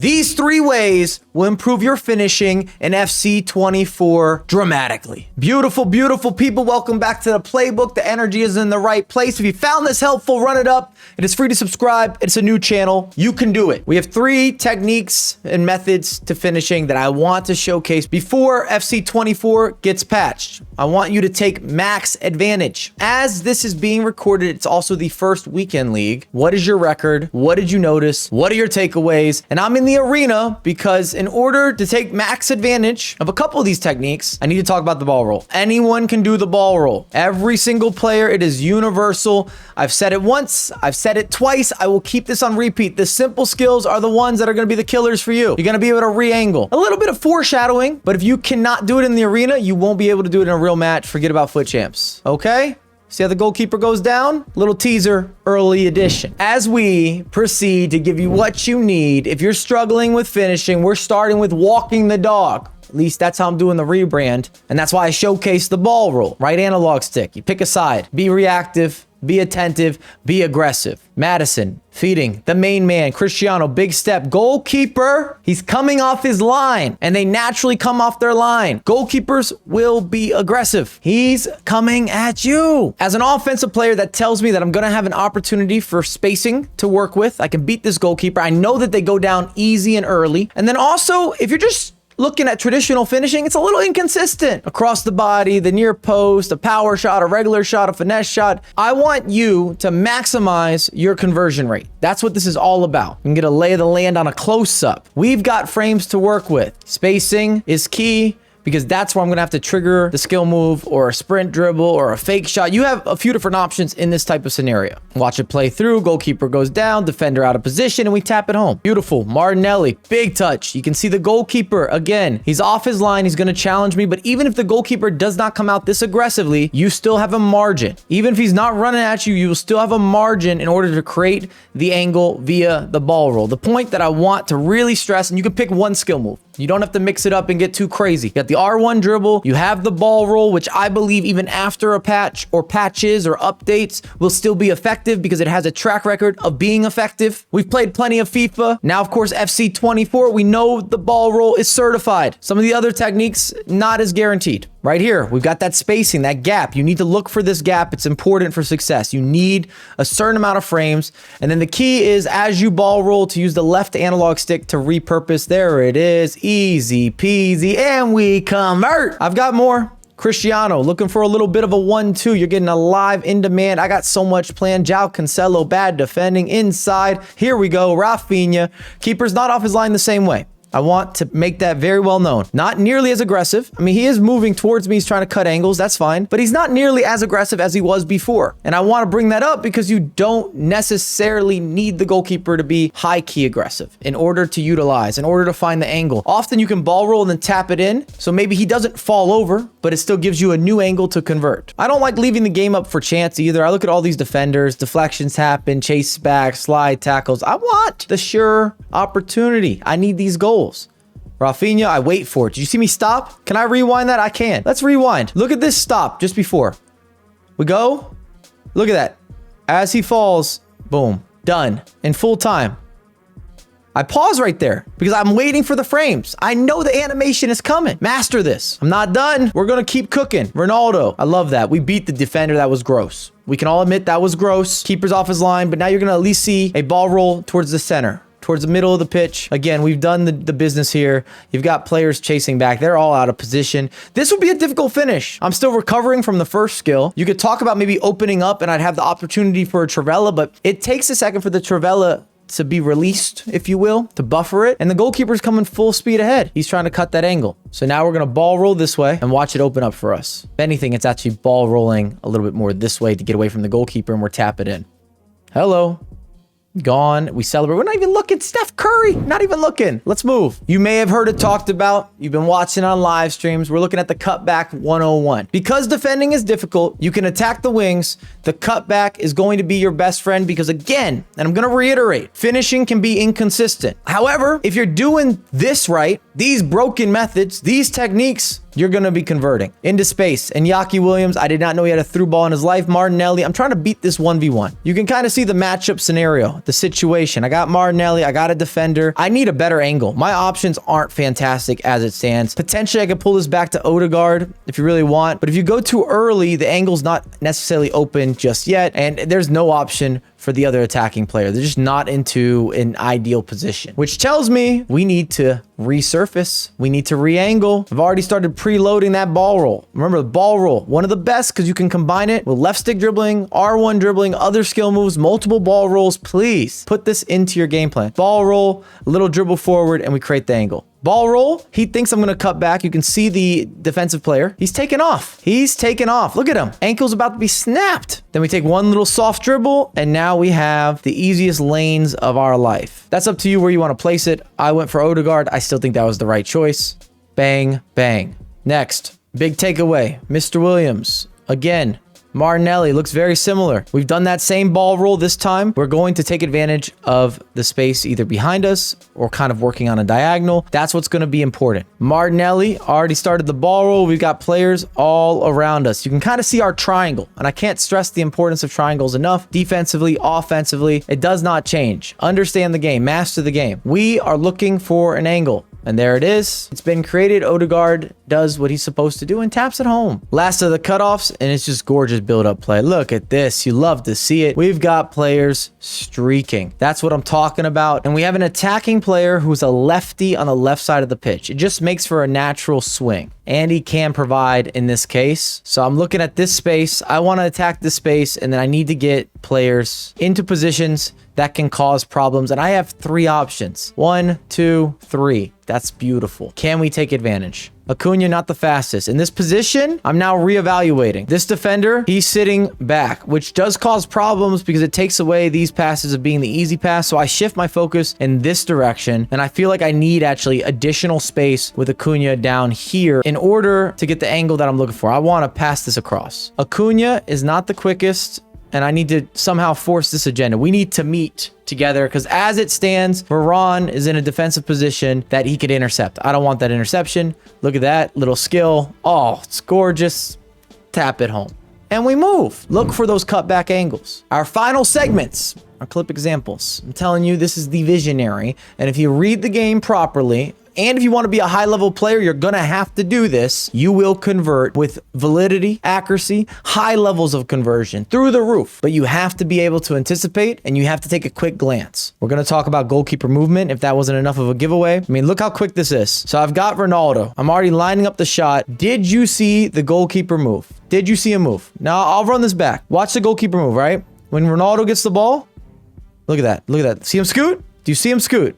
These 3 ways will improve your finishing in FC 24 dramatically. Beautiful, beautiful people. Welcome back to the playbook. The energy is in the right place. If you found this helpful, run it up. It is free to subscribe. It's a new channel. You can do it. We have 3 techniques and methods to finishing that I want to showcase before FC 24 gets patched. I want you to take max advantage. As this is being recorded, it's also the first weekend league. What is your record? What did you notice? What are your takeaways? And I'm in the arena because in order to take max advantage of a couple of these techniques, I need to talk about the ball roll. Anyone can do the ball roll. Every single player, it is universal. I've said it once, I've said it twice. I will keep this on repeat. The simple skills are the ones that are going to be the killers for you. You're going to be able to re-angle. A little bit of foreshadowing, but if you cannot do it in the arena, you won't be able to do it in a real match. Forget about foot champs. Okay? See how the goalkeeper goes down? Little teaser, early edition. As we proceed to give you what you need, if you're struggling with finishing, we're starting with walking the dog. At least that's how I'm doing the rebrand. And that's why I showcase the ball roll. Right analog stick. You pick a side. Be reactive. Be attentive. Be aggressive. Madison, feeding. The main man, Cristiano, big step. Goalkeeper, he's coming off his line. And they naturally come off their line. Goalkeepers will be aggressive. He's coming at you. As an offensive player, that tells me that I'm going to have an opportunity for spacing to work with. I can beat this goalkeeper. I know that they go down easy and early. And then also, if you're just looking at traditional finishing, it's a little inconsistent. Across the body, the near post, a power shot, a regular shot, a finesse shot. I want you to maximize your conversion rate. That's what this is all about. You can get a lay of the land on a close-up. We've got frames to work with. Spacing is key, because that's where I'm going to have to trigger the skill move or a sprint dribble or a fake shot. You have a few different options in this type of scenario. Watch it play through. Goalkeeper goes down, defender out of position, and we tap it home. Beautiful. Martinelli, big touch. You can see the goalkeeper again. He's off his line. He's going to challenge me, but even if the goalkeeper does not come out this aggressively, you still have a margin. Even if he's not running at you, you will still have a margin in order to create the angle via the ball roll. The point that I want to really stress, and you can pick one skill move. You don't have to mix it up and get too crazy. You got the R1 dribble. You have the ball roll, which I believe even after a patch or patches or updates will still be effective because it has a track record of being effective. We've played plenty of FIFA. Now, of course, FC 24, we know the ball roll is certified. Some of the other techniques, not as guaranteed. Right here, we've got that spacing, that gap. You need to look for this gap. It's important for success. You need a certain amount of frames. And then the key is, as you ball roll, to use the left analog stick to repurpose. There it is. Easy peasy. And we convert. I've got more. Cristiano, looking for a little bit of a 1-2. You're getting a live in demand. I got so much planned. João Cancelo, bad defending inside. Here we go. Rafinha. Keeper's not off his line the same way. I want to make that very well known. Not nearly as aggressive. I mean, he is moving towards me. He's trying to cut angles. That's fine. But he's not nearly as aggressive as he was before. And I want to bring that up because you don't necessarily need the goalkeeper to be high-key aggressive in order to utilize, in order to find the angle. Often you can ball roll and then tap it in. So maybe he doesn't fall over, but it still gives you a new angle to convert. I don't like leaving the game up for chance either. I look at all these defenders. Deflections happen, chase back, slide tackles. I want the sure opportunity. I need these goals. Rafinha, I wait for it. Did you see me stop? Can I rewind that? I can. Let's rewind. Look at this stop just before. We go. Look at that. As he falls, boom, done in full time. I pause right there because I'm waiting for the frames. I know the animation is coming. Master this. I'm not done. We're going to keep cooking. Ronaldo. I love that. We beat the defender. That was gross. We can all admit that was gross. Keeper's off his line, but now you're going to at least see a ball roll towards the center. Towards the middle of the pitch. Again, we've done the business here. You've got players chasing back. They're all out of position. This would be a difficult finish. I'm still recovering from the first skill. You could talk about maybe opening up and I'd have the opportunity for a Trivela, but it takes a second for the Trivela to be released, if you will, to buffer it. And the goalkeeper's coming full speed ahead. He's trying to cut that angle. So now we're going to ball roll this way and watch it open up for us. If anything, it's actually ball rolling a little bit more this way to get away from the goalkeeper and we're tapping in. Hello. Gone. We celebrate. We're not even looking. Steph Curry, not even looking. Let's move. You may have heard it talked about. You've been watching on live streams. We're looking at the cutback 101. Because defending is difficult, you can attack the wings. The cutback is going to be your best friend because, again, and I'm going to reiterate, finishing can be inconsistent. However, if you're doing this right, these broken methods, these techniques, you're going to be converting into space. And Yaki Williams, I did not know he had a through ball in his life. Martinelli, I'm trying to beat this 1v1. You can kind of see the matchup scenario, the situation. I got Martinelli, I got a defender. I need a better angle. My options aren't fantastic as it stands. Potentially, I could pull this back to Odegaard if you really want. But if you go too early, the angle's not necessarily open just yet. And there's no option for the other attacking player. They're just not into an ideal position, which tells me we need to resurface. We need to re-angle. I've already started preloading that ball roll. Remember the ball roll, one of the best because you can combine it with left stick dribbling, R1 dribbling, other skill moves, multiple ball rolls. Please put this into your game plan. Ball roll, a little dribble forward, and we create the angle. Ball roll. He thinks I'm going to cut back. You can see the defensive player. He's taken off. He's taken off. Look at him. Ankle's about to be snapped. Then we take one little soft dribble, and now we have the easiest lanes of our life. That's up to you where you want to place it. I went for Odegaard. I still think that was the right choice. Bang, bang. Next, big takeaway. Mr. Williams. Again, Martinelli looks very similar. We've done that same ball roll this time. We're going to take advantage of the space either behind us or kind of working on a diagonal. That's what's going to be important. Martinelli already started the ball roll. We've got players all around us. You can kind of see our triangle, and I can't stress the importance of triangles enough. Defensively, offensively, it does not change. Understand the game, master the game. We are looking for an angle. And there it is. It's been created. Odegaard does what he's supposed to do and taps it home. Last of the cutoffs, and it's just gorgeous build-up play. Look at this. You love to see it. We've got players streaking. That's what I'm talking about. And we have an attacking player who's a lefty on the left side of the pitch. It just makes for a natural swing. And he can provide in this case. So I'm looking at this space. I want to attack this space, and then I need to get players into positions that can cause problems. And I have 3 options. 1, 2, 3. That's beautiful. Can we take advantage? Acuna, not the fastest. In this position, I'm now reevaluating. This defender, he's sitting back, which does cause problems because it takes away these passes of being the easy pass. So I shift my focus in this direction, and I feel like I need actually additional space with Acuna down here in order to get the angle that I'm looking for. I want to pass this across. Acuna is not the quickest, and I need to somehow force this agenda. We need to meet together because as it stands, Varane is in a defensive position that he could intercept. I don't want that interception. Look at that little skill. Oh, it's gorgeous. Tap it home. And we move. Look for those cutback angles. Our final segments are clip examples. I'm telling you, this is the visionary. And if you read the game properly, and if you want to be a high-level player, you're going to have to do this. You will convert with validity, accuracy, high levels of conversion through the roof. But you have to be able to anticipate, and you have to take a quick glance. We're going to talk about goalkeeper movement if that wasn't enough of a giveaway. I mean, look how quick this is. So I've got Ronaldo. I'm already lining up the shot. Did you see the goalkeeper move? Did you see him move? Now, I'll run this back. Watch the goalkeeper move, right? When Ronaldo gets the ball, look at that. Look at that. See him scoot? Do you see him scoot?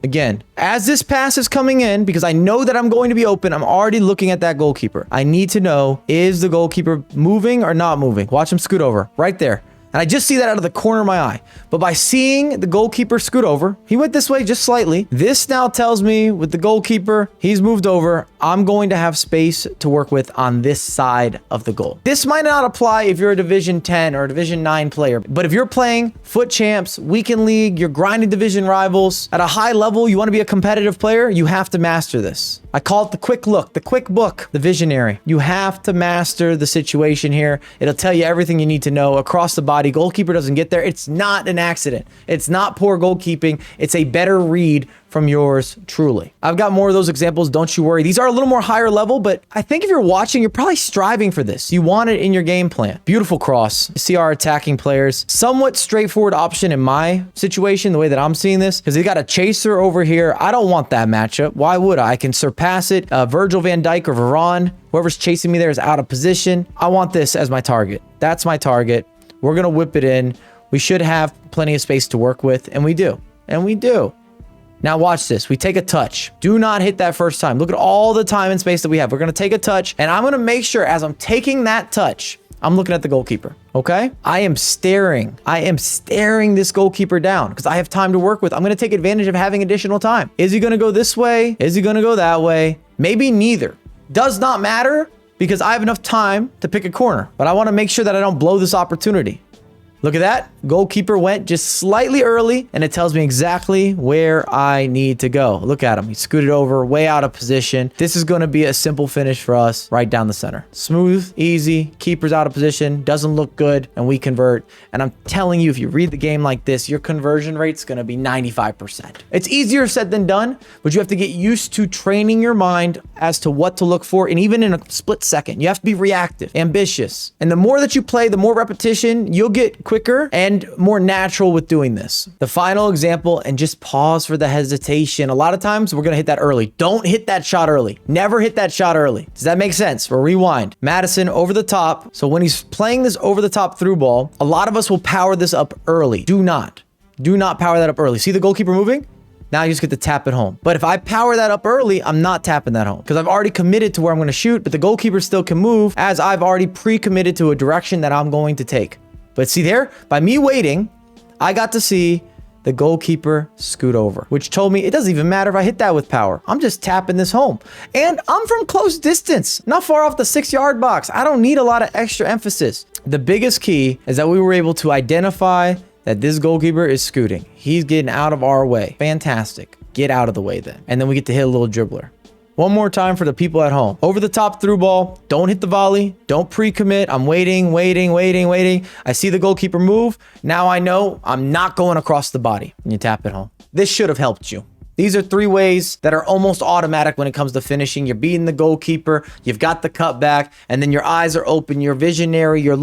Again, as this pass is coming in, because I know that I'm going to be open, I'm already looking at that goalkeeper. I need to know, is the goalkeeper moving or not moving? Watch him scoot over right there. And I just see that out of the corner of my eye. But by seeing the goalkeeper scoot over, he went this way just slightly. This now tells me with the goalkeeper, he's moved over. I'm going to have space to work with on this side of the goal. This might not apply if you're a Division 10 or a Division 9 player. But if you're playing foot champs, weekend league, you're grinding division rivals at a high level, you want to be a competitive player, you have to master this. I call it the quick look, the quick book, the visionary. You have to master the situation here. It'll tell you everything you need to know across the body. Goalkeeper doesn't get there. It's not an accident. It's not poor goalkeeping. It's a better read from yours truly. I've got more of those examples. Don't you worry. These are a little more higher level, but I think if you're watching, you're probably striving for this. You want it in your game plan. Beautiful cross. You see our attacking players. Somewhat straightforward option in my situation, the way that I'm seeing this, because they got a chaser over here. I don't want that matchup. Why would I? I can surpass it. Virgil van Dijk or Varane, whoever's chasing me there is out of position. I want this as my target. That's my target. We're going to whip it in. We should have plenty of space to work with, and we do. And we do. Now watch this. We take a touch. Do not hit that first time. Look at all the time and space that we have. We're going to take a touch, and I'm going to make sure as I'm taking that touch, I'm looking at the goalkeeper, okay? I am staring this goalkeeper down because I have time to work with. I'm going to take advantage of having additional time. Is he going to go this way? Is he going to go that way? Maybe neither. Does not matter because I have enough time to pick a corner, but I want to make sure that I don't blow this opportunity. Look at that. Goalkeeper went just slightly early, and it tells me exactly where I need to go. Look at him. He scooted over, way out of position. This is going to be a simple finish for us right down the center. Smooth, easy, keeper's out of position, doesn't look good, and we convert. And I'm telling you, if you read the game like this, your conversion rate's going to be 95%. It's easier said than done, but you have to get used to training your mind as to what to look for, and even in a split second. You have to be reactive, ambitious. And the more that you play, the more repetition, you'll get quicker and more natural with doing this. The final example, and just pause for the hesitation. A lot of times we're going to hit that early. Don't hit that shot early. Never hit that shot early. Does that make sense? We'll rewind. Madison over the top. So when he's playing this over the top through ball, a lot of us will power this up early. Do not power that up early. See the goalkeeper moving? Now you just get to tap it home. But if I power that up early, I'm not tapping that home because I've already committed to where I'm going to shoot, but the goalkeeper still can move as I've already pre-committed to a direction that I'm going to take. But see there, by me waiting, I got to see the goalkeeper scoot over, which told me it doesn't even matter if I hit that with power. I'm just tapping this home. And I'm from close distance, not far off the 6-yard box. I don't need a lot of extra emphasis. The biggest key is that we were able to identify that this goalkeeper is scooting. He's getting out of our way. Fantastic. Get out of the way then. And then we get to hit a little dribbler. One more time for the people at home. Over the top through ball. Don't hit the volley. Don't pre-commit. I'm waiting. I see the goalkeeper move. Now I know I'm not going across the body. And you tap it home. This should have helped you. These are 3 ways that are almost automatic when it comes to finishing. You're beating the goalkeeper, you've got the cutback, and then your eyes are open, you're visionary, you're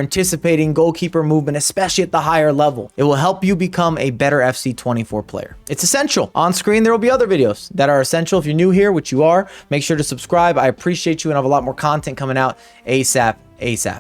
anticipating goalkeeper movement, especially at the higher level. It will help you become a better FC24 player. It's essential. On screen, there will be other videos that are essential. If you're new here, which you are, make sure to subscribe. I appreciate you, and I have a lot more content coming out ASAP.